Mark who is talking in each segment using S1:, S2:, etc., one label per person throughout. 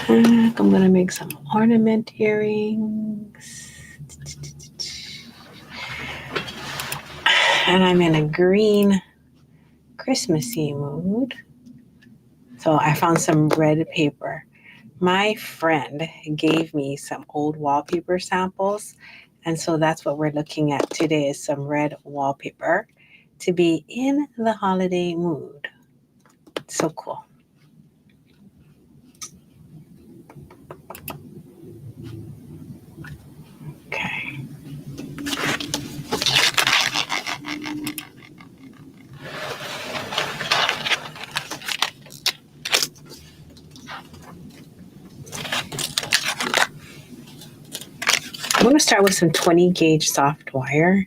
S1: I'm gonna make some ornament earrings. And I'm in a green Christmassy mood. So I found some red paper. My friend gave me some old wallpaper samples. And so that's what we're looking at today is some red wallpaper to be in the holiday mood. So cool. Okay. I'm going to start with some 20 gauge soft wire.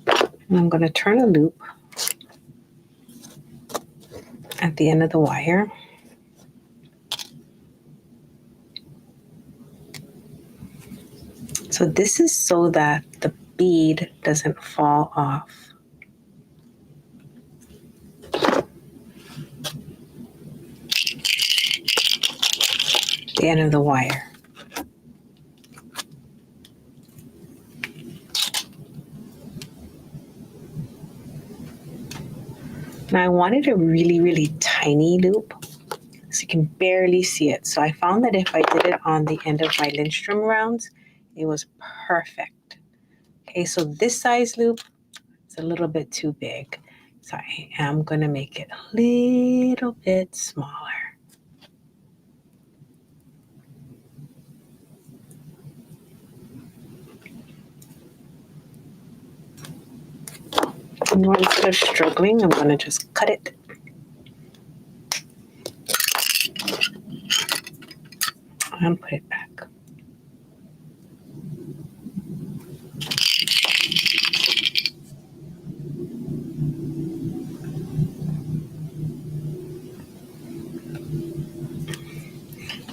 S1: And I'm going to turn a loop at the end of the wire. So this is so that the bead doesn't fall off. The end of the wire. Now I wanted a really, really tiny loop so you can barely see it. So I found that if I did it on the end of my Lindstrom rounds, it was perfect. Okay, so this size loop is a little bit too big. So I am going to make it a little bit smaller. And instead of struggling, I'm going to just cut it. And put it back.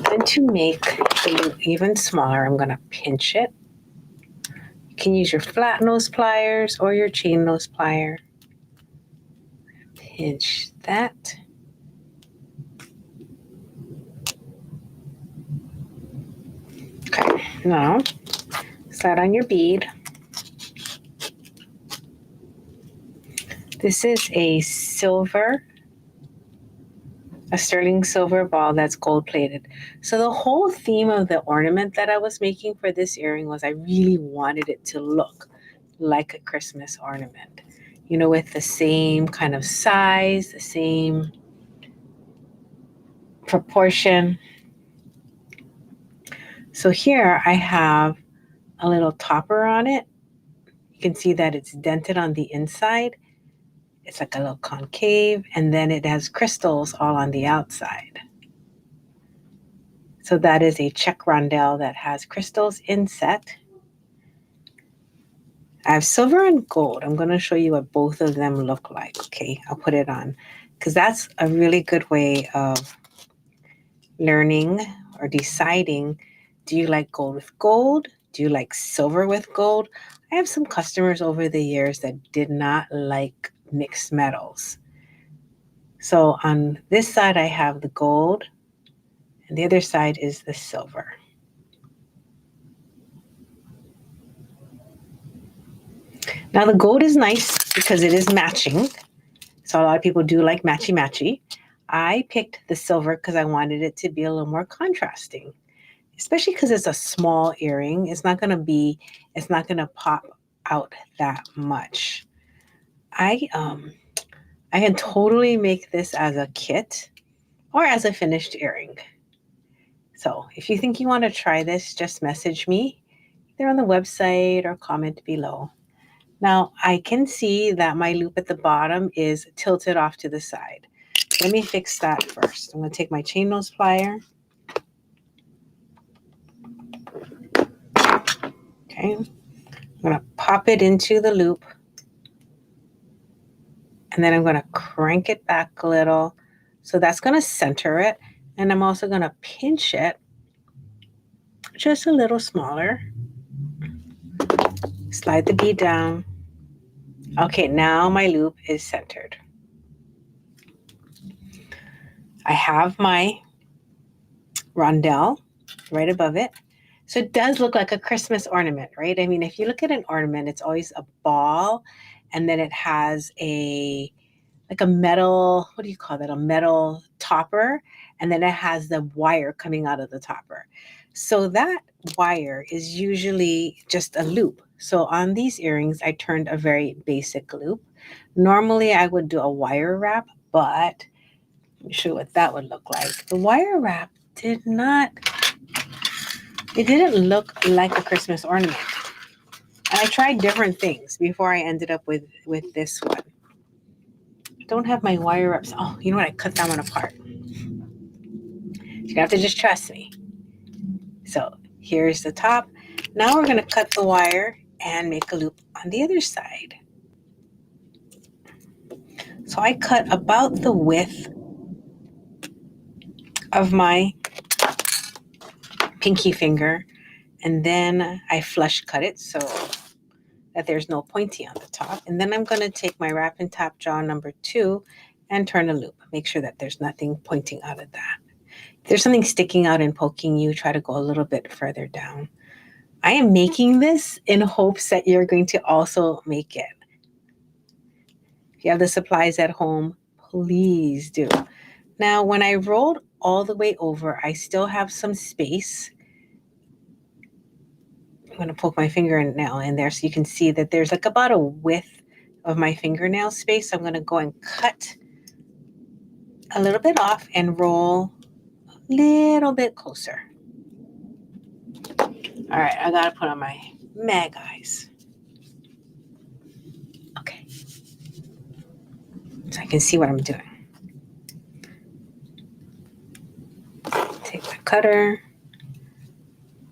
S1: Then to make the loop even smaller, I'm going to pinch it. You can use your flat nose pliers or your chain nose plier. Pinch that. Okay, now slide on your bead. This is a sterling silver ball that's gold plated. So the whole theme of the ornament that I was making for this earring was I really wanted it to look like a Christmas ornament, you know, with the same kind of size, the same proportion. So here I have a little topper on it. You can see that it's dented on the inside. It's like a little concave, and then it has crystals all on the outside. So that is a check rondelle that has crystals inset. I have silver and gold. I'm going to show you what both of them look like. Okay, I'll put it on because that's a really good way of learning or deciding, do you like gold with gold? Do you like silver with gold? I have some customers over the years that did not like mixed metals. So on this side, I have the gold, and the other side is the silver. Now the gold is nice because it is matching. So a lot of people do like matchy-matchy. I picked the silver because I wanted it to be a little more contrasting, especially because it's a small earring. It's not going to pop out that much. I can totally make this as a kit or as a finished earring. So if you think you want to try this, just message me either on the website or comment below. Now I can see that my loop at the bottom is tilted off to the side. Let me fix that first. I'm going to take my chain nose plier. Okay. I'm going to pop it into the loop. And then I'm going to crank it back a little. So that's going to center it. And I'm also going to pinch it just a little smaller. Slide the bead down. Okay, now my loop is centered. I have my rondelle right above it. So it does look like a Christmas ornament, right? I mean, if you look at an ornament, it's always a ball, and then it has like a metal, what do you call that? A metal topper, and then it has the wire coming out of the topper. So that wire is usually just a loop. So on these earrings, I turned a very basic loop. Normally I would do a wire wrap, but let me show you what that would look like. The wire wrap it didn't look like a Christmas ornament. And I tried different things before I ended up with this one. I don't have my wire wraps. Oh, you know what? I cut that one apart. You have to just trust me. So here's the top. Now we're going to cut the wire and make a loop on the other side. So I cut about the width of my pinky finger, and then I flush cut it so that there's no pointy on the top. And then I'm going to take my wrap and tap jaw number 2 and turn a loop. Make sure that there's nothing pointing out of that. If there's something sticking out and poking you, try to go a little bit further down. I am making this in hopes that you're going to also make it. If you have the supplies at home, please do. Now, when I rolled all the way over, I still have some space. I'm going to poke my fingernail in there so you can see that there's like about a width of my fingernail space. I'm going to go and cut a little bit off and roll a little bit closer. All right, I got to put on my mag eyes. Okay. So I can see what I'm doing. Take my cutter,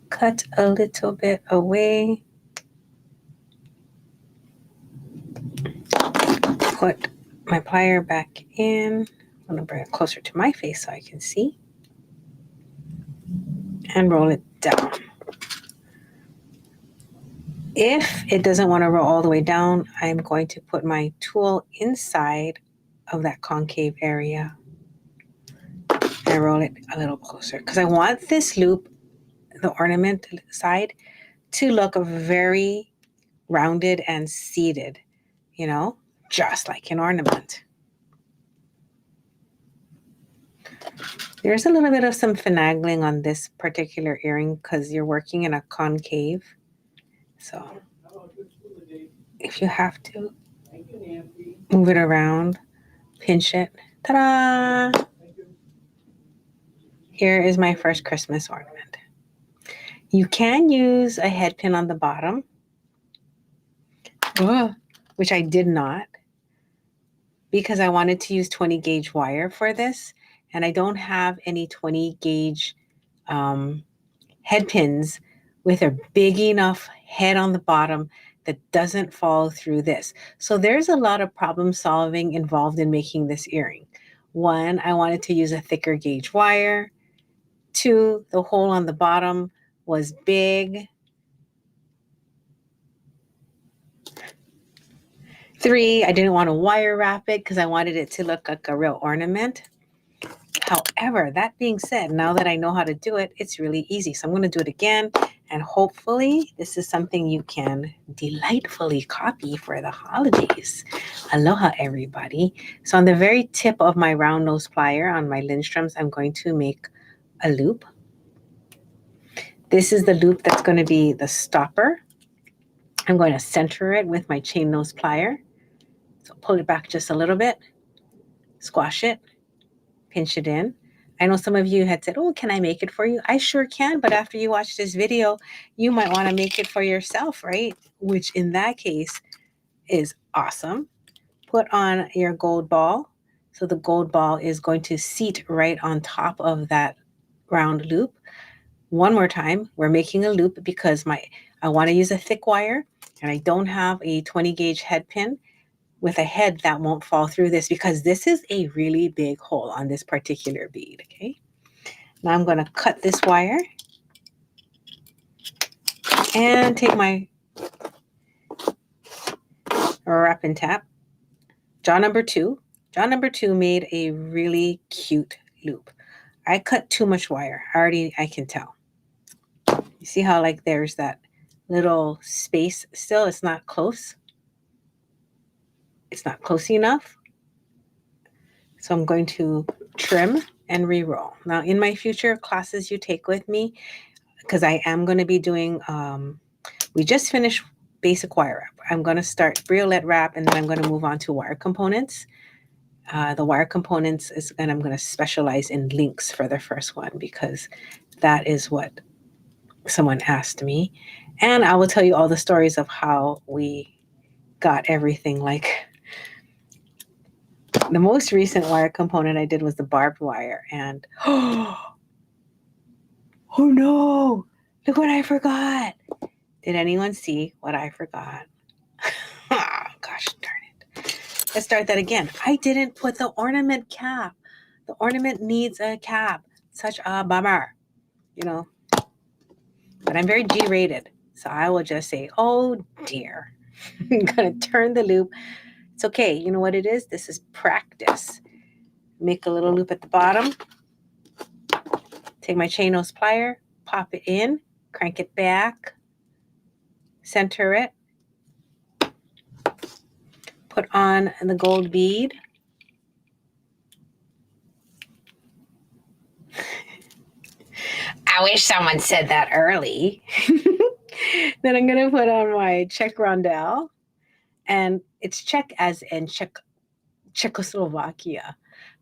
S1: cut a little bit away, put my plier back in. I'm going to bring it closer to my face so I can see, and roll it down. If it doesn't want to roll all the way down, I'm going to put my tool inside of that concave area and roll it a little closer because I want this loop, the ornament side, to look very rounded and seated, just like an ornament. There's a little bit of some finagling on this particular earring because you're working in a concave. So if you have to, move it around, pinch it. Ta-da! Here is my first Christmas ornament. You can use a head pin on the bottom, which I did not because I wanted to use 20 gauge wire for this, and I don't have any 20 gauge head pins with a big enough head on the bottom that doesn't fall through this. So there's a lot of problem solving involved in making this earring. 1, I wanted to use a thicker gauge wire. 2, the hole on the bottom was big. 3, I didn't want to wire wrap it because I wanted it to look like a real ornament. However, that being said, now that I know how to do it, it's really easy. So I'm going to do it again, and hopefully this is something you can delightfully copy for the holidays. Aloha, everybody. So on the very tip of my round nose plier on my Lindströms, I'm going to make a loop. This is the loop that's going to be the stopper. I'm going to center it with my chain nose plier. So pull it back just a little bit, squash it, pinch it in. I know some of you had said, oh, can I make it for you? I sure can, but after you watch this video, you might want to make it for yourself, right? Which in that case is awesome. Put on your gold ball. So the gold ball is going to seat right on top of that round loop. One more time, we're making a loop because I want to use a thick wire and I don't have a 20 gauge head pin with a head that won't fall through this because this is a really big hole on this particular bead, okay? Now I'm going to cut this wire and take my wrap and tap. Jaw number 2. Jaw number 2 made a really cute loop. I cut too much wire. I can tell. You see how like there's that little space still? It's not close. It's not close enough. So I'm going to trim and re-roll. Now in my future classes you take with me, because I am going to be doing, we just finished basic wire wrap. I'm going to start briolette wrap, and then I'm going to move on to wire components. The wire components is, and I'm going to specialize in links for the first one because that is what someone asked me. And I will tell you all the stories of how we got everything. Like the most recent wire component I did was the barbed wire, and oh no, look what I forgot. Did anyone see what I forgot? Oh, gosh darn it. Let's start that again. I didn't put the ornament cap. The ornament needs a cap. Such a bummer, you know. But I'm very G-rated, so I will just say, oh dear. I'm gonna turn the loop. It's okay. You know what it is? This is practice. Make a little loop at the bottom. Take my chain nose plier, pop it in, crank it back, center it, put on the gold bead. I wish someone said that early. Then I'm going to put on my Czech rondelle. And it's Czech as in Czechoslovakia.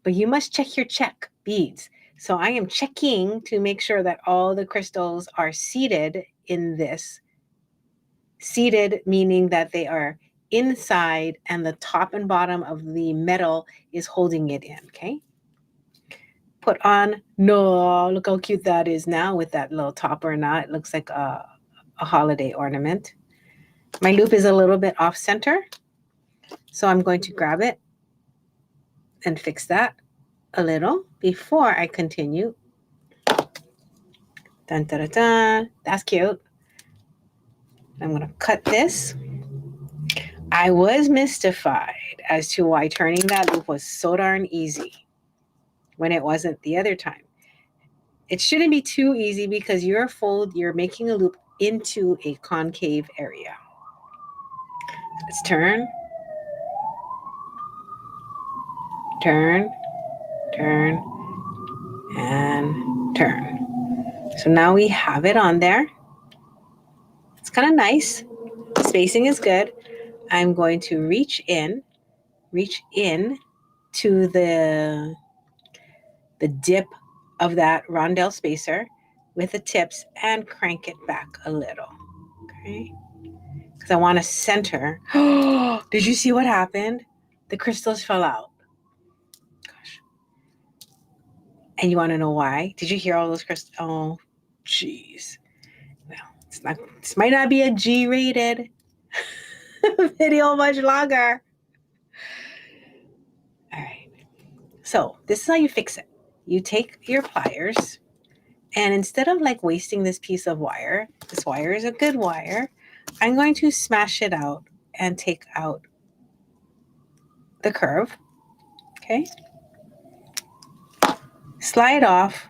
S1: But you must check your Czech beads. So I am checking to make sure that all the crystals are seated in this. Seated meaning that they are inside and the top and bottom of the metal is holding it in, okay? Put on, no, look how cute that is now with that little topper knot. It looks like a holiday ornament. My loop is a little bit off center, so I'm going to grab it and fix that a little before I continue. Dun, dun, dun, dun. That's cute. I'm going to cut this. I was mystified as to why turning that loop was so darn easy when it wasn't the other time. It shouldn't be too easy because you're making a loop into a concave area. Let's turn, turn, turn, and turn. So now we have it on there. It's kind of nice. Spacing is good. I'm going to reach in to the dip of that rondelle spacer with the tips and crank it back a little. Okay. Because I want to center. Oh, did you see what happened? The crystals fell out. Gosh. And you want to know why? Did you hear all those crystals? Oh, jeez. Well, this might not be a G-rated video much longer. All right. So this is how you fix it. You take your pliers, and instead of like wasting this piece of wire, this wire is a good wire, I'm going to smash it out and take out the curve. Okay. Slide off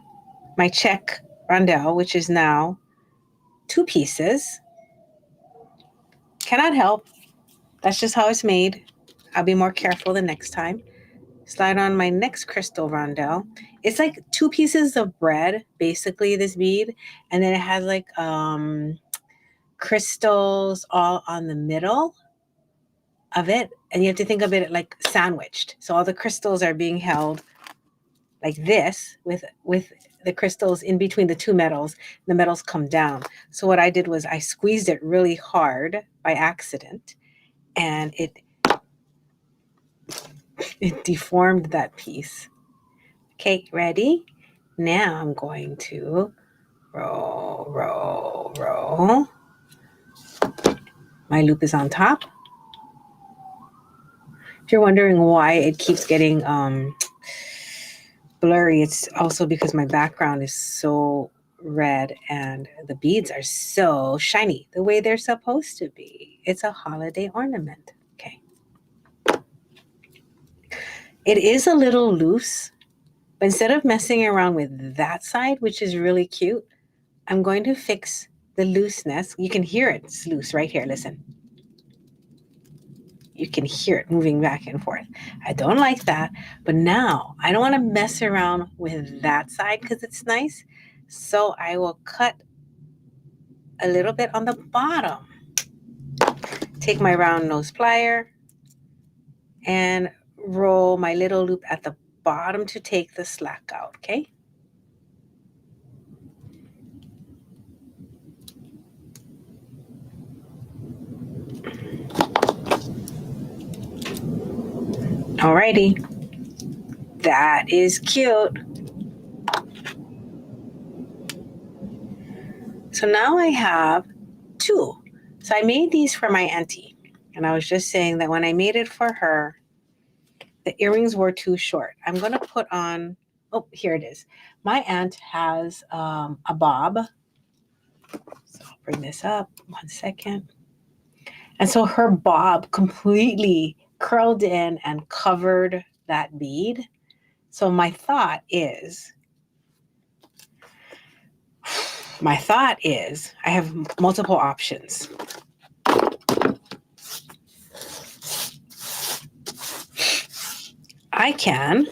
S1: my Czech rondelle, which is now 2 pieces. Cannot help. That's just how it's made. I'll be more careful the next time. Slide on my next crystal rondelle. It's like 2 pieces of bread, basically, this bead. And then it has like crystals all on the middle of it. And you have to think of it like sandwiched. So all the crystals are being held like this with the crystals in between the 2 metals. The metals come down. So what I did was I squeezed it really hard by accident, and it deformed that piece. Okay, ready? Now I'm going to roll, roll, roll. My loop is on top. If you're wondering why it keeps getting blurry, it's also because my background is so red and the beads are so shiny the way they're supposed to be. It's a holiday ornament. Okay. It is a little loose But instead of messing around with that side, which is really cute, I'm going to fix the looseness. You can hear it. It's loose right here. Listen. You can hear it moving back and forth. I don't like that. But now I don't want to mess around with that side because it's nice. So I will cut a little bit on the bottom. Take my round nose plier and roll my little loop at the bottom to take the slack out, okay? Alrighty, that is cute. So now I have two. So I made these for my auntie. And I was just saying that when I made it for her, the earrings were too short. I'm going to put on, oh, here it is. My aunt has a bob. So I'll bring this up 1 second. And so her bob completely curled in and covered that bead. So my thought is, I have multiple options. I can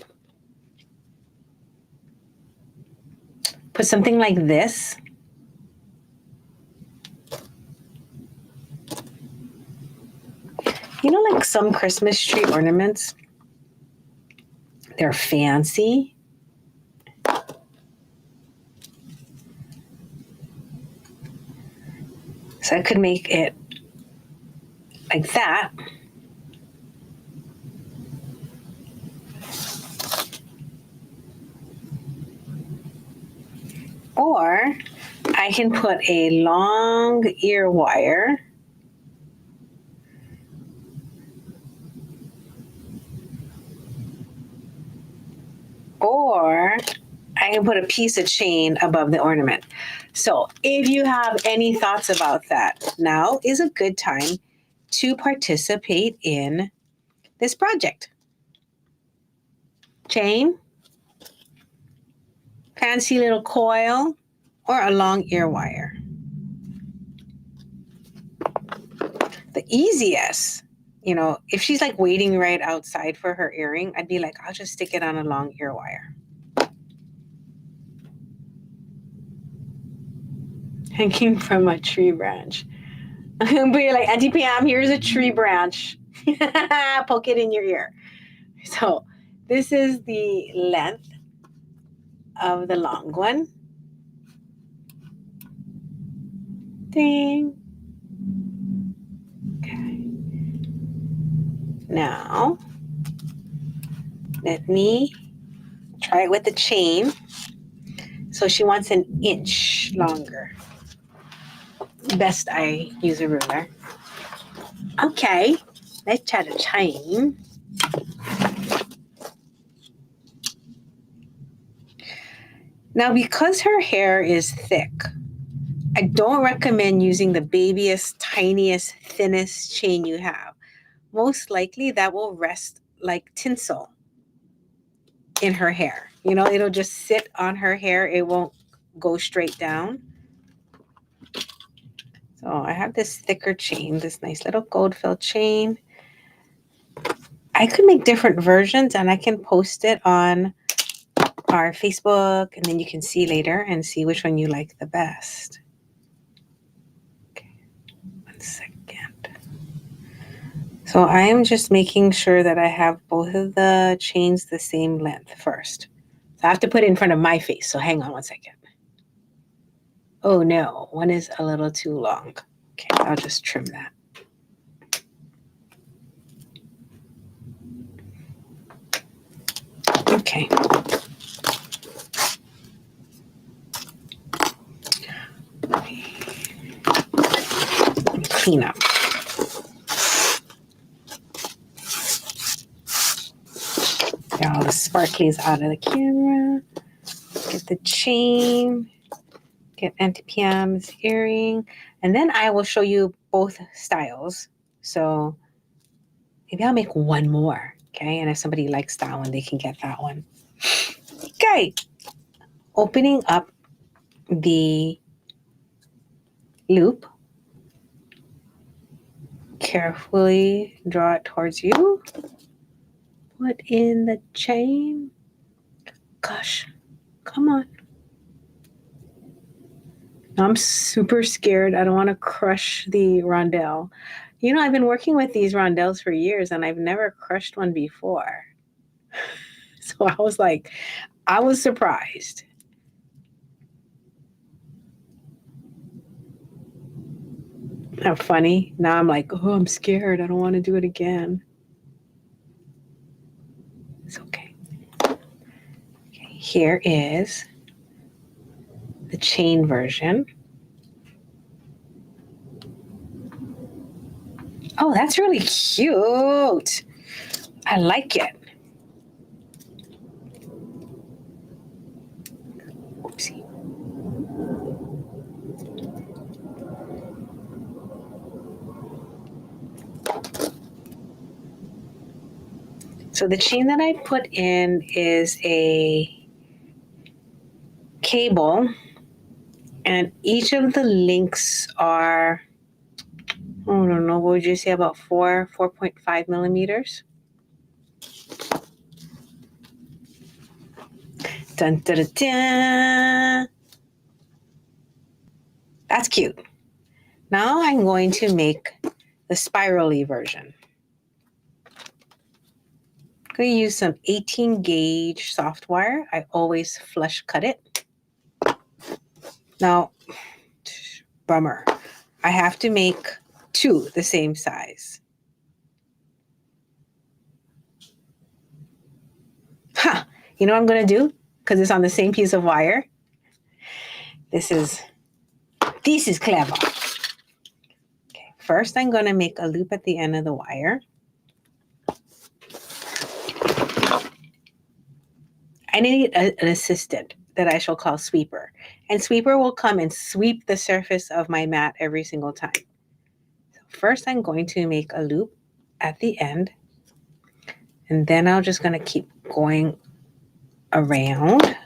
S1: put something like this. You know, like some Christmas tree ornaments, they're fancy. So I could make it like that. Or I can put a long ear wire or I can put a piece of chain above the ornament. So if you have any thoughts about that, now is a good time to participate in this project. Chain, fancy little coil, or a long ear wire. The easiest, you know, if she's like waiting right outside for her earring, I'd be like, I'll just stick it on a long ear wire. Hanging from a tree branch. But you're like, Auntie Pam, here's a tree branch. Poke it in your ear. So this is the length of the long one. Ding. Okay. Now, let me try it with the chain. So she wants an inch longer. Best I use a ruler. Okay, let's try the chain. Now, because her hair is thick, I don't recommend using the babyest, tiniest, thinnest chain you have. Most likely that will rest like tinsel in her hair. You know, it'll just sit on her hair. It won't go straight down. So I have this thicker chain, this nice little gold fill chain. I could make different versions and I can post it on our Facebook and then you can see later and see which one you like the best. Okay, 1 second. So I am just making sure that I have both of the chains the same length first. So I have to put it in front of my face. So hang on 1 second. Oh no, one is a little too long. Okay, I'll just trim that. Okay. Clean up. Get all the sparklies out of the camera. Get the chain. Get Auntie Pam's earring. And then I will show you both styles. So maybe I'll make one more. Okay. And if somebody likes that one, they can get that one. right. Opening up the loop. Carefully draw it towards you. Put in the chain. Gosh, come on. I'm super scared. I don't want to crush the rondelle. You know, I've been working with these rondelles for years and I've never crushed one before. So I was surprised. How funny. Now I'm like, oh, I'm scared. I don't want to do it again. It's okay. Okay, here is the chain version. Oh, that's really cute. I like it. Oopsie. So the chain that I put in is a cable, and each of the links are, I don't know, what would you say, about 4.5 millimeters? Dun, dun, dun, dun. That's cute. Now I'm going to make the spirally version. I'm going to use some 18 gauge soft wire. I always flush cut it. Now, bummer. I have to make two the same size. Ha! You know what I'm going to do? Because it's on the same piece of wire. This is clever. Okay, first I'm going to make a loop at the end of the wire. I need an assistant that I shall call Sweeper. And Sweeper will come and sweep the surface of my mat every single time. So first I'm going to make a loop at the end. And then I'm just going to keep going around.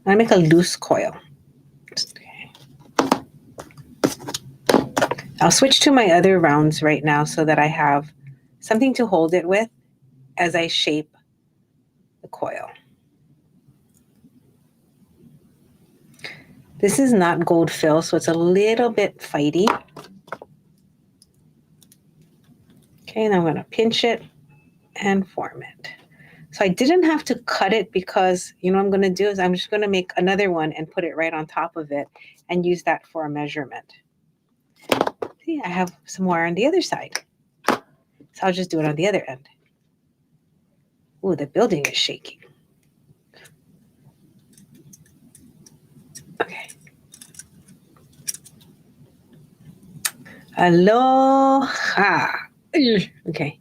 S1: I make a loose coil. Okay. I'll switch to my other rounds right now so that I have something to hold it with as I shape the coil. This is not gold fill, so it's a little bit fighty. Okay, and I'm going to pinch it and form it. So I didn't have to cut it because, you know what I'm going to do is I'm just going to make another one and put it right on top of it and use that for a measurement. See, I have some wire on the other side. So I'll just do it on the other end. Ooh, the building is shaking. Okay. Aloha. Okay.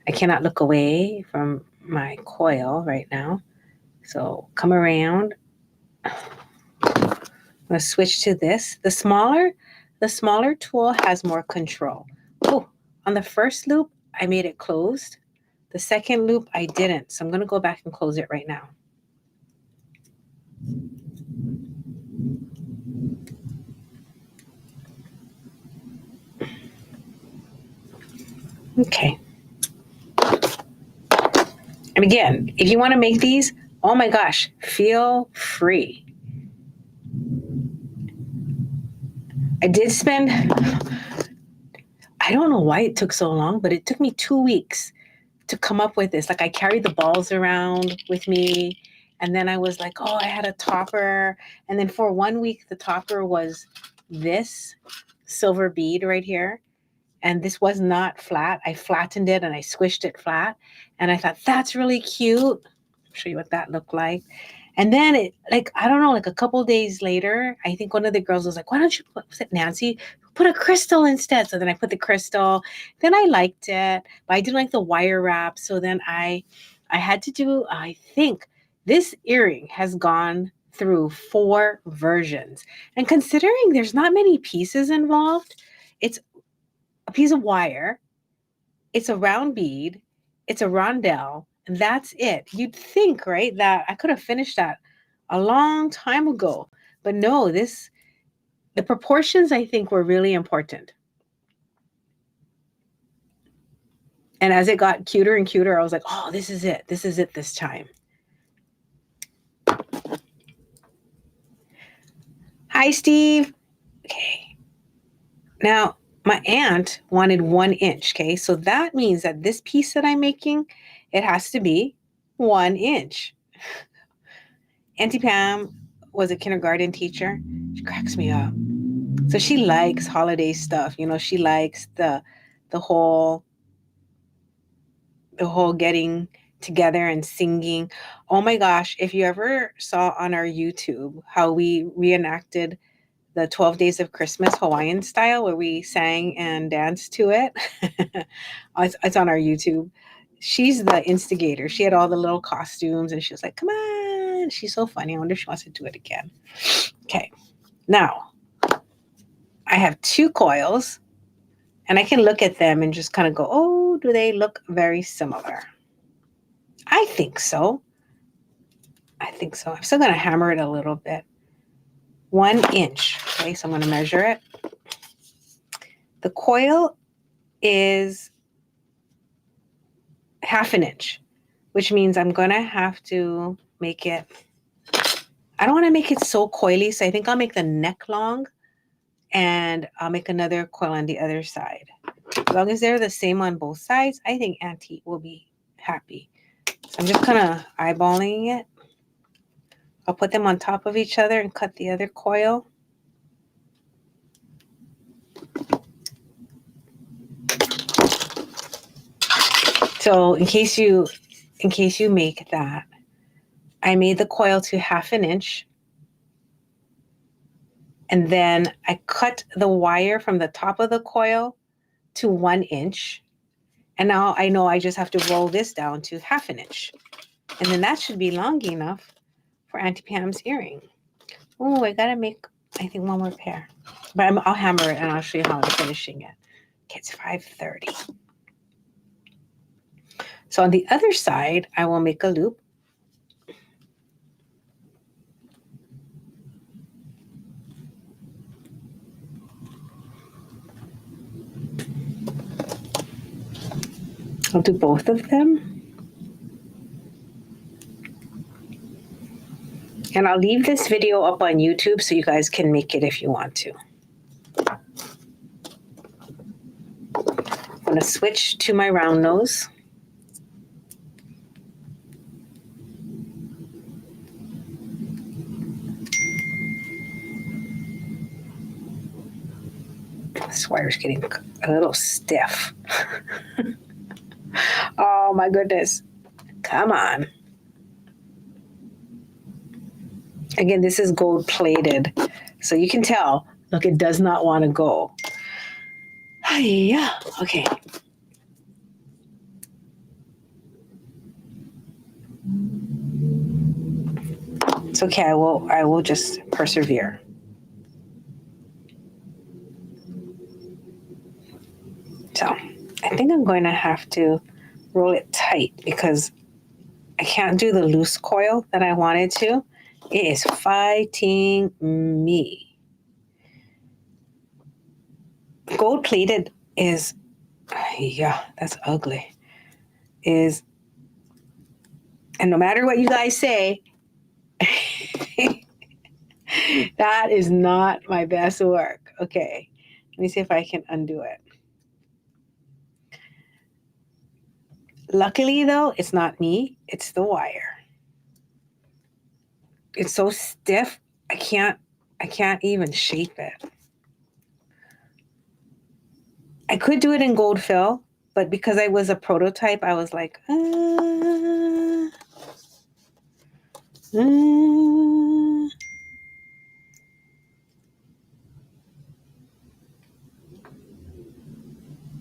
S1: I cannot look away from my coil right now. So come around. I'm going to switch to this. The smaller tool has more control. Oh, on the first loop, I made it closed. The second loop, I didn't. So I'm going to go back and close it right now. Okay. And again, if you want to make these, oh my gosh, feel free. I did spend, I don't know why it took so long, but it took me 2 weeks to come up with this. Like I carried the balls around with me, and then I was like, oh, I had a topper. And then for 1 week, the topper was this silver bead right here. And this was not flat. I flattened it and I squished it flat. And I thought, that's really cute. I'll show you what that looked like. And then it, like, I don't know, like a couple days later, I think one of the girls was like, why don't you put, was it Nancy? Put a crystal instead. So then I put the crystal. Then I liked it, but I didn't like the wire wrap. So then I had to do, I think this earring has gone through 4 versions. And considering there's not many pieces involved, it's a piece of wire, it's a round bead, it's a rondelle, that's it. You'd think, right, that I could have finished that a long time ago. But no, the proportions I think were really important. And as it got cuter and cuter, I was like, oh, this is it. This is it this time. Hi, Steve. Okay. Now, my aunt wanted 1 inch. Okay. So that means that this piece that I'm making, it has to be 1 inch. Auntie Pam was a kindergarten teacher. She cracks me up. So she likes holiday stuff. You know, she likes the whole getting together and singing. Oh my gosh, if you ever saw on our YouTube how we reenacted the 12 Days of Christmas Hawaiian style where we sang and danced to it, it's on our YouTube. She's the instigator. She had all the little costumes and she was like, come on. She's so funny. I wonder if she wants to do it again. Okay. Now, I have 2 coils and I can look at them and just kind of go, oh, do they look very similar? I think so. I'm still going to hammer it a little bit. 1 inch. Okay, so I'm going to measure it. The coil is 1/2 inch, which means I'm going to have to make it, I don't want to make it so coily, so I think I'll make the neck long and I'll make another coil on the other side. As long as they're the same on both sides, I think Auntie will be happy. So I'm just kind of eyeballing it. I'll put them on top of each other and cut the other coil. So in case you make that, I made the coil to 1/2 inch. And then I cut the wire from the top of the coil to 1 inch. And now I know I just have to roll this down to 1/2 inch. And then that should be long enough for Auntie Pam's earring. Oh, I gotta make, I think, 1 more pair. But I'll hammer it and I'll show you how I'm finishing it. Okay, it's 5:30. So on the other side, I will make a loop. I'll do both of them. And I'll leave this video up on YouTube so you guys can make it if you want to. I'm going to switch to my round nose. This wire's getting a little stiff. Oh my goodness. Come on. Again, this is gold plated. So you can tell, look, it does not want to go. Yeah. Okay. It's okay. I will just persevere. So I think I'm going to have to roll it tight because I can't do the loose coil that I wanted to. It is fighting me. Gold plated is, yeah, that's ugly. And no matter what you guys say, that is not my best work. Okay, let me see if I can undo it. Luckily though, it's not me, it's the wire. It's so stiff, I can't even shape it. I could do it in gold fill, but because I was a prototype, I was like,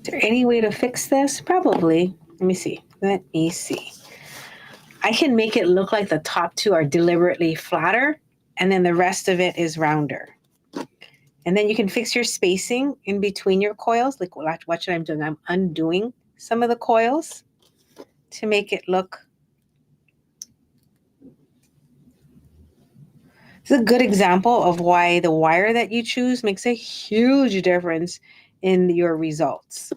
S1: Is there any way to fix this? Probably. Let me see. I can make it look like the top 2 are deliberately flatter, and then the rest of it is rounder. And then you can fix your spacing in between your coils. Like watch what I'm doing. I'm undoing some of the coils to make it look It's a good example of why the wire that you choose makes a huge difference in your results.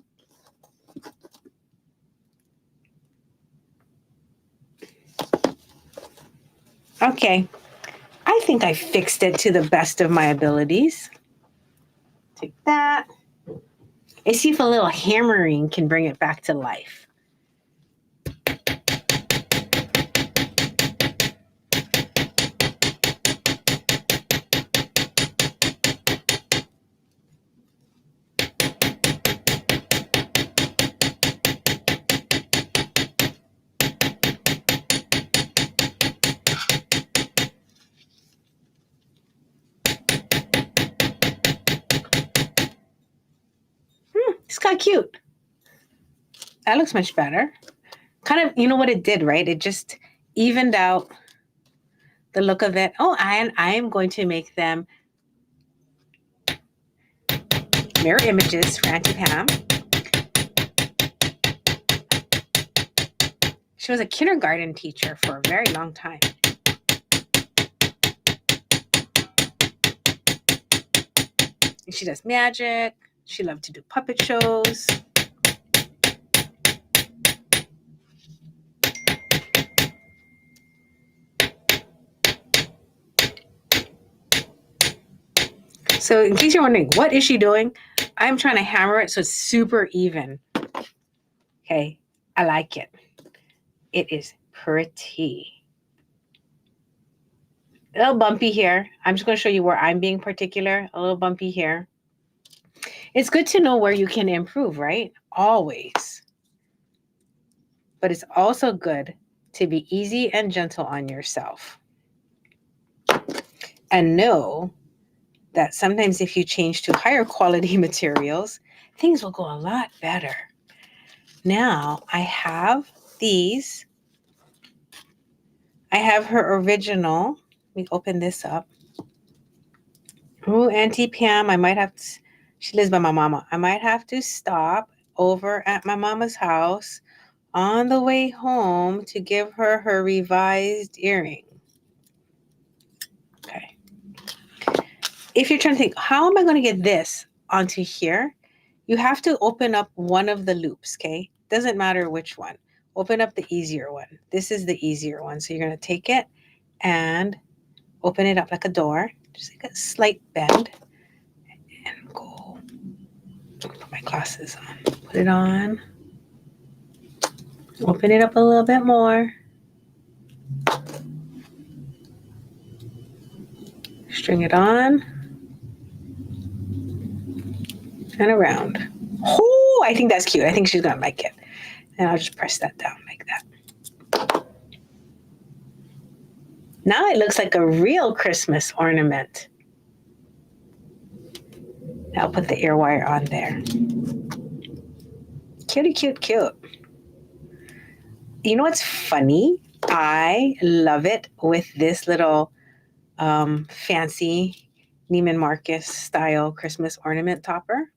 S1: Okay, I think I fixed it to the best of my abilities. Take that. And see if a little hammering can bring it back to life. It's kind of cute. That looks much better. Kind of, you know what it did, right? It just evened out the look of it. Oh, and I am going to make them mirror images for Auntie Pam. She was a kindergarten teacher for a very long time. And she does magic. She loved to do puppet shows. So in case you're wondering, what is she doing? I'm trying to hammer it so it's super even. Okay, I like it. It is pretty. A little bumpy here. I'm just going to show you where I'm being particular. A little bumpy here. It's good to know where you can improve, right? Always. But it's also good to be easy and gentle on yourself. And know that sometimes if you change to higher quality materials, things will go a lot better. Now I have these. I have her original. Let me open this up. Oh, Auntie Pam, I might have to, she lives by my mama. I might have to stop over at my mama's house on the way home to give her her revised earring. Okay. If you're trying to think, how am I going to get this onto here? You have to open up one of the loops, okay? Doesn't matter which one. Open up the easier one. This is the easier one. So you're going to take it and open it up like a door. Just like a slight bend. And go. Put my glasses on. Put it on. Open it up a little bit more. String it on. And around. Oh, I think that's cute. I think she's going to like it. And I'll just press that down like that. Now it looks like a real Christmas ornament. I'll put the ear wire on there. Cutie, cute, cute. You know what's funny? I love it with this little fancy Neiman Marcus style Christmas ornament topper.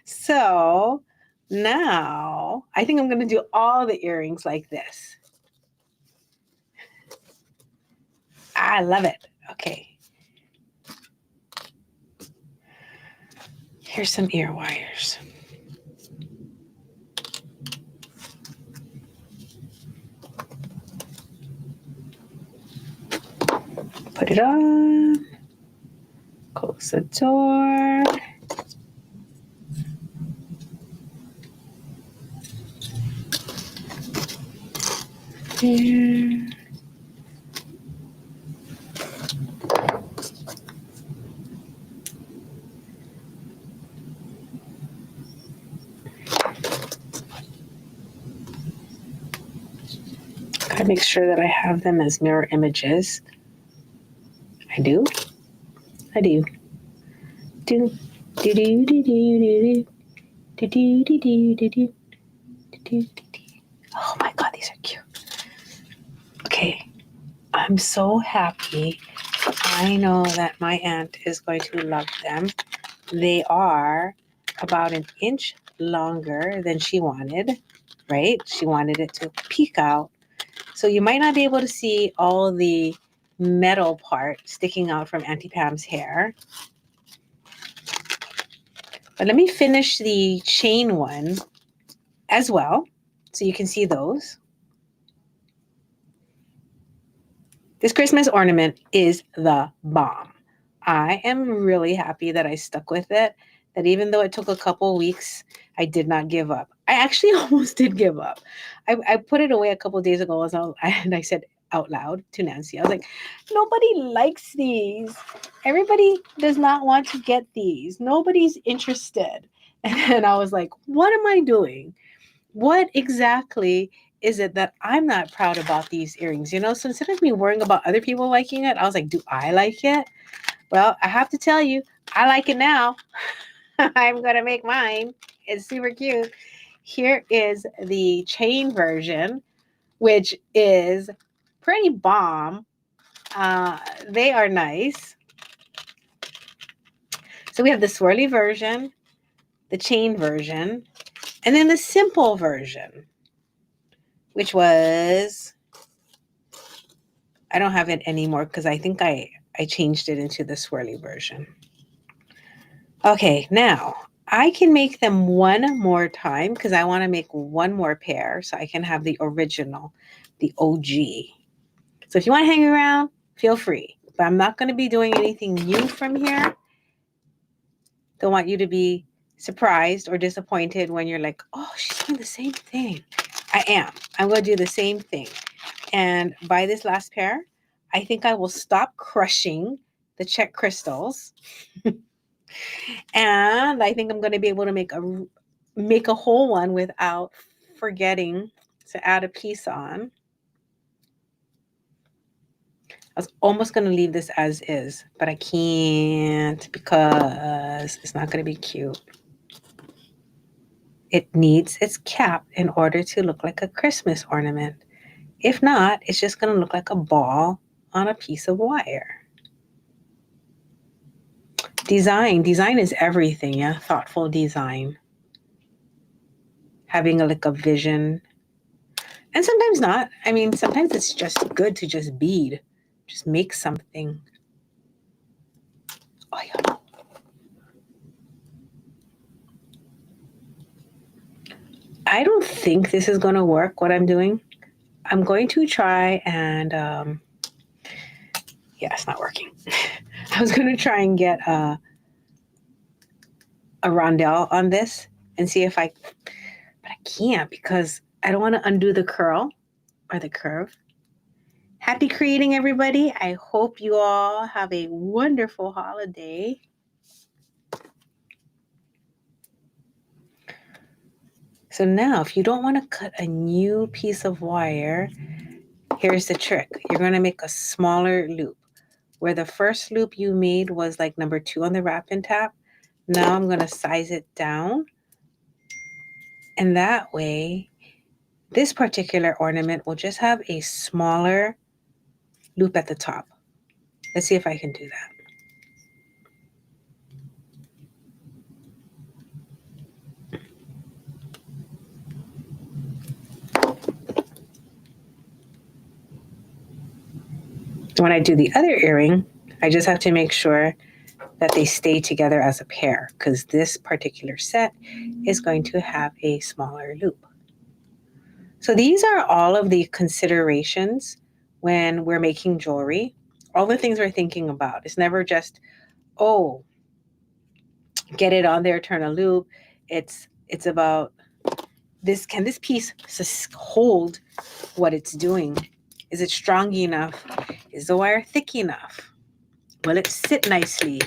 S1: So now I think I'm going to do all the earrings like this. I love it. Okay. Here's some ear wires. Put it on. Close the door. Here. Gotta make sure that I have them as mirror images. I do. I do. Do do do do do do do do do do do do do. Oh my God, these are cute. Okay, I'm so happy. I know that my aunt is going to love them. They are about an inch longer than she wanted, right? She wanted it to peek out. So you might not be able to see all the metal part sticking out from Auntie Pam's hair. But let me finish the chain one as well, so you can see those. This Christmas ornament is the bomb. I am really happy that I stuck with it, that even though it took a couple weeks, I did not give up. I actually almost did give up. I put it away a couple of days ago and I said out loud to Nancy, I was like, nobody likes these. Everybody does not want to get these. Nobody's interested. And I was like, what am I doing? What exactly is it that I'm not proud about these earrings? So instead of me worrying about other people liking it, I was like, do I like it? Well, I have to tell you, I like it now. I'm going to make mine. It's super cute. Here is the chain version, which is pretty bomb. They are nice. So we have the swirly version, the chain version, and then the simple version, which was, I don't have it anymore because I think I changed it into the swirly version. Okay, now I can make them one more time because I want to make one more pair so I can have the original, the OG. So if you want to hang around, feel free. But I'm not going to be doing anything new from here. Don't want you to be surprised or disappointed when you're like, oh, she's doing the same thing. I am. I'm going to do the same thing. And by this last pair, I think I will stop crushing the check crystals. And I think I'm going to be able to make a whole one without forgetting to add a piece on. I was almost going to leave this as is, but I can't because it's not going to be cute. It needs its cap in order to look like a Christmas ornament. If not, it's just going to look like a ball on a piece of wire. Design is everything, yeah? Thoughtful design. Having like a vision. And sometimes not. I mean, sometimes it's just good to just bead. Just make something. Oh, yeah. I don't think this is going to work, what I'm doing. I'm going to try and, yeah, it's not working. I was going to try and get a rondelle on this and see if but I can't because I don't want to undo the curl or the curve. Happy creating, everybody. I hope you all have a wonderful holiday. So now, if you don't want to cut a new piece of wire, here's the trick. You're going to make a smaller loop. Where the first loop you made was like number 2 on the wrap and tap. Now I'm going to size it down. And that way, this particular ornament will just have a smaller loop at the top. Let's see if I can do that. When I do the other earring, I just have to make sure that they stay together as a pair because this particular set is going to have a smaller loop. So these are all of the considerations when we're making jewelry, all the things we're thinking about. It's never just, oh, get it on there, turn a loop. It's about this. Can this piece hold what it's doing? Is it strong enough? Is the wire thick enough? Will it sit nicely?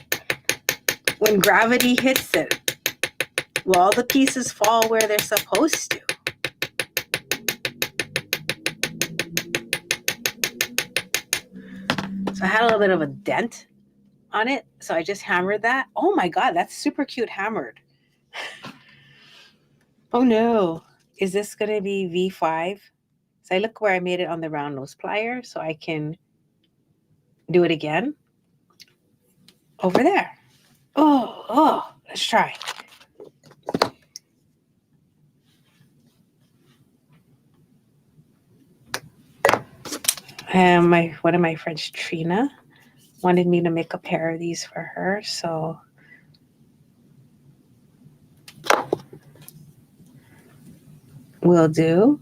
S1: When gravity hits it, will all the pieces fall where they're supposed to? So I had a little bit of a dent on it, so I just hammered that. Oh my God, that's super cute hammered. Oh no, is this gonna be V5? So I look where I made it on the round nose plier so I can do it again. Over there. Oh, let's try. One of my friends, Trina, wanted me to make a pair of these for her, so will do.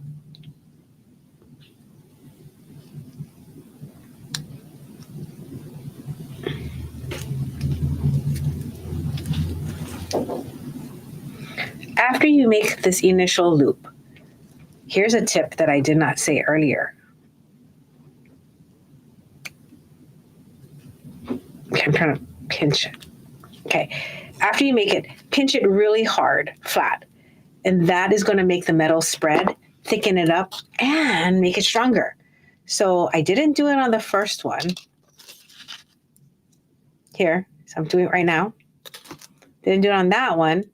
S1: After you make this initial loop, here's a tip that I did not say earlier. Okay, I'm trying to pinch it. Okay, after you make it, pinch it really hard, flat, and that is going to make the metal spread, thicken it up, and make it stronger. So I didn't do it on the first one. Here, so I'm doing it right now. Didn't do it on that one,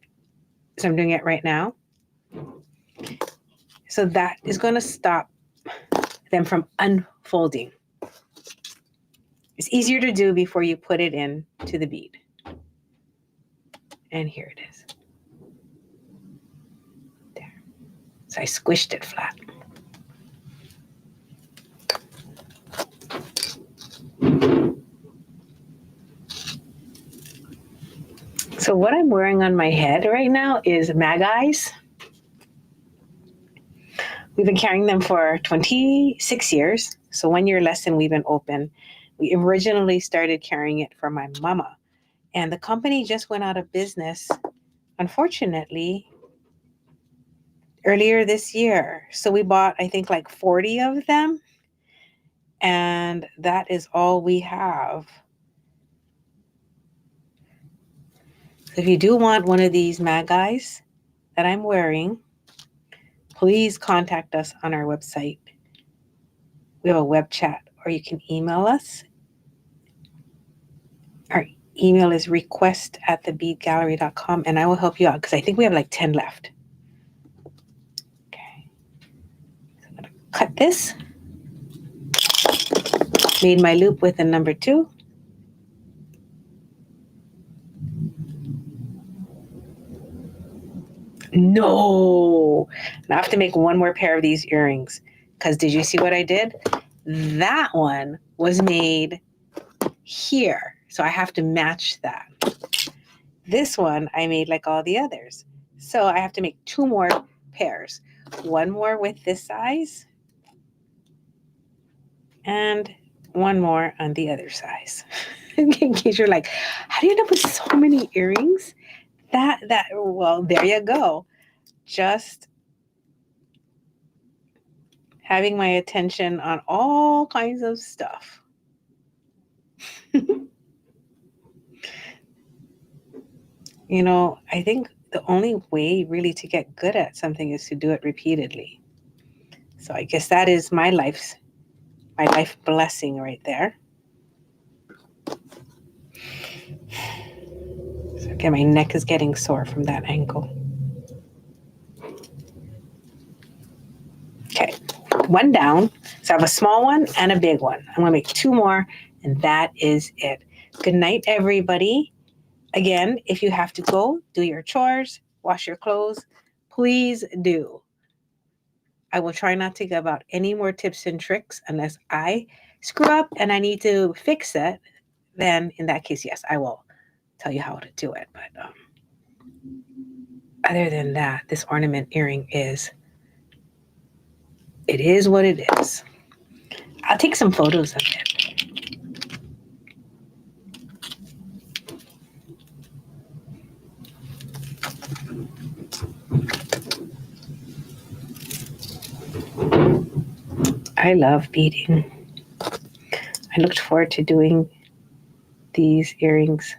S1: so I'm doing it right now. So that is going to stop them from unfolding. It's easier to do before you put it into the bead. And here it is. There. So I squished it flat. So what I'm wearing on my head right now is mag eyes. We've been carrying them for 26 years. So 1 year less than we've been open. We originally started carrying it for my mama. And the company just went out of business, unfortunately, earlier this year. So we bought, I think, like 40 of them. And that is all we have. So if you do want one of these mag eyes that I'm wearing, please contact us on our website. We have a web chat, or you can email us. Our email is request@thebeadgallery.com, and I will help you out because I think we have like 10 left. Okay. So I'm going to cut this. Made my loop with a number 2. No! Now I have to make one more pair of these earrings because did you see what I did? That one was made here. So I have to match that. This one I made like all the others. So I have to make 2 more pairs. One more with this size and one more on the other size. In case you're like, how do you end up with so many earrings? Well, there you go. Just having my attention on all kinds of stuff. You know, I think the only way really to get good at something is to do it repeatedly. So I guess that is my life blessing right there. So again, my neck is getting sore from that angle. Okay, one down. So I have a small one and a big one. I'm going to make 2 more, and that is it. Good night, everybody. Again, if you have to go, do your chores, wash your clothes, please do. I will try not to give out any more tips and tricks unless I screw up and I need to fix it. Then in that case, yes, I will tell you how to do it. But other than that, this ornament earring it is what it is. I'll take some photos of it. I love beading. I looked forward to doing these earrings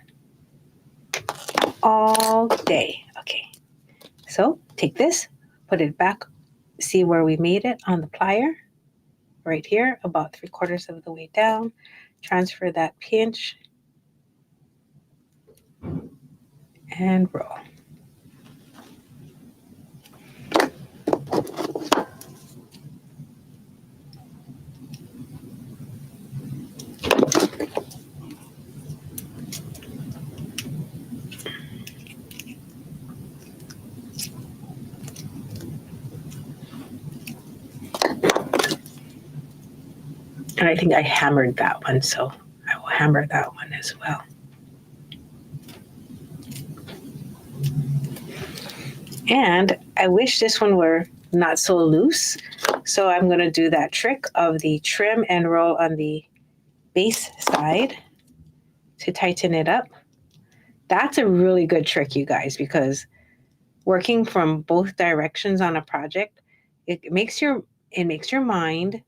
S1: all day. Okay, so take this, put it back, see where we made it on the plier, right here, about 3/4 of the way down. Transfer that pinch and roll. And I think I hammered that one, so I will hammer that one as well. And I wish this one were not so loose. So I'm going to do that trick of the trim and roll on the base side to tighten it up. That's a really good trick, you guys, because working from both directions on a project, it makes your mind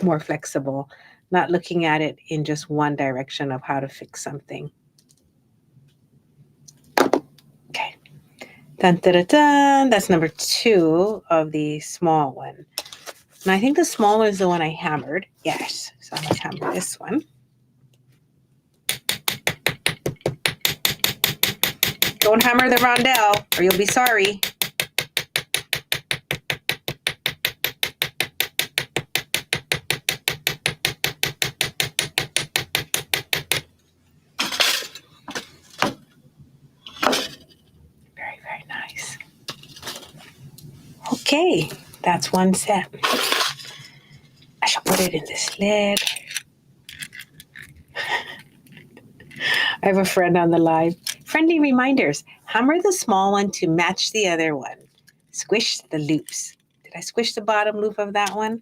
S1: more flexible, not looking at it in just one direction of how to fix something. Okay. Dun, dun, dun, dun. That's number 2 of the small one. And I think the small one is the one I hammered. Yes. So I'm going to hammer this one. Don't hammer the rondelle or you'll be sorry. Very, very nice. Okay, that's one set. I shall put it in this lid. I have a friend on the live. Friendly reminders. Hammer the small one to match the other one. Squish the loops. Did I squish the bottom loop of that one?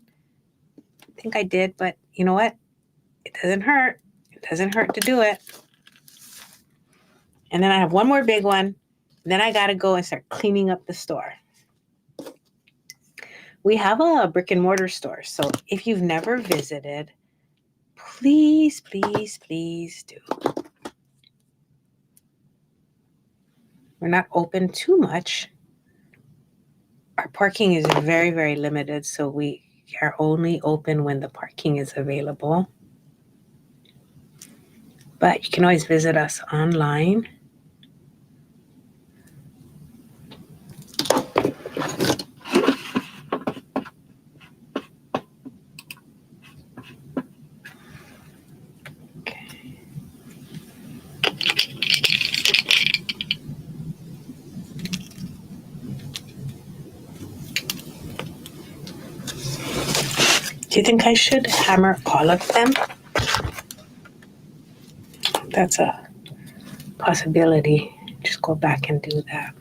S1: I think I did, but you know what? It doesn't hurt. It doesn't hurt to do it. And then I have one more big one. Then I got to go and start cleaning up the store. We have a brick and mortar store. So if you've never visited, please, please, please do. We're not open too much. Our parking is very, very limited, so we are only open when the parking is available. But you can always visit us online. Do you think I should hammer all of them? That's a possibility. Just go back and do that.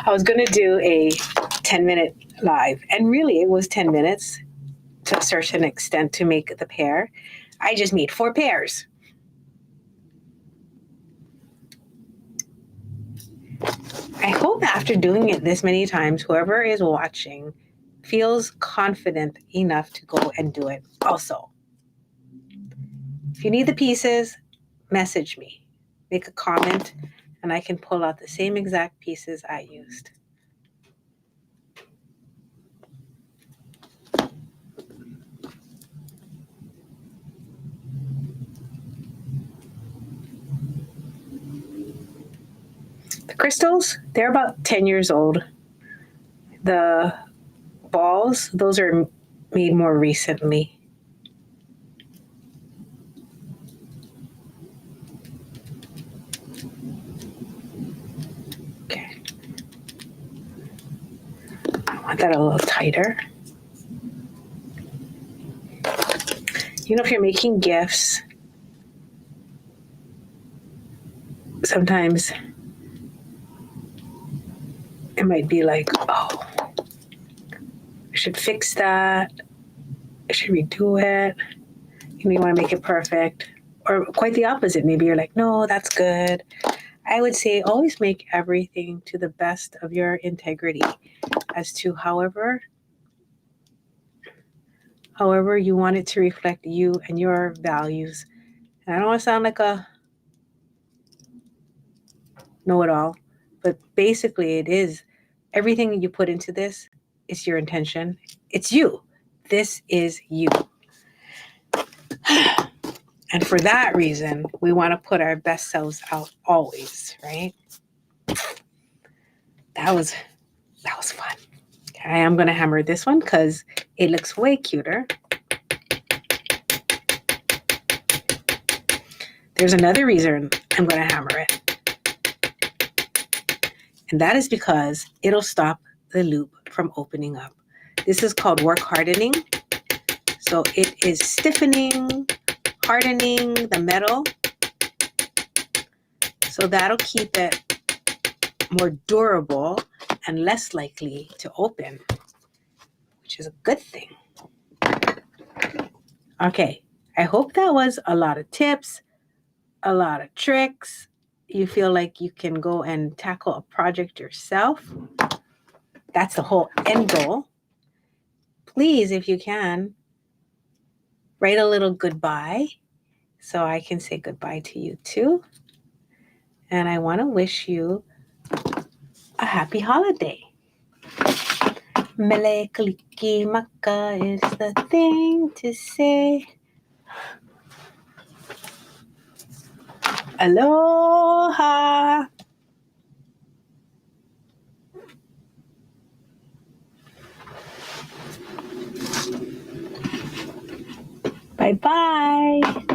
S1: I was going to do a 10-minute live, and really it was 10 minutes to a certain extent to make the pair. I just made 4 pairs. I hope after doing it this many times, whoever is watching feels confident enough to go and do it also. If you need the pieces, message me. Make a comment, and I can pull out the same exact pieces I used. The crystals, they're about 10 years old. The balls, those are made more recently. Okay. I want that a little tighter. You know, if you're making gifts, sometimes it might be like, oh, I should fix that. I should redo it. You may want to make it perfect. Or quite the opposite. Maybe you're like, no, that's good. I would say always make everything to the best of your integrity as to however you want it to reflect you and your values. And I don't want to sound like a know-it-all, but basically it is everything you put into this is your intention. It's you. This is you. And for that reason, we want to put our best selves out always, right? That was fun. I am going to hammer this one because it looks way cuter. There's another reason I'm going to hammer it. And that is because it'll stop the loop from opening up. This is called work hardening. So it is stiffening, hardening the metal. So that'll keep it more durable and less likely to open, which is a good thing. Okay, I hope that was a lot of tips, a lot of tricks. You feel like you can go and tackle a project yourself. That's the whole end goal. Please, if you can, write a little goodbye so I can say goodbye to you too. And I want to wish you a happy holiday. Mele kaliki maka is the thing to say. Aloha. Bye-bye.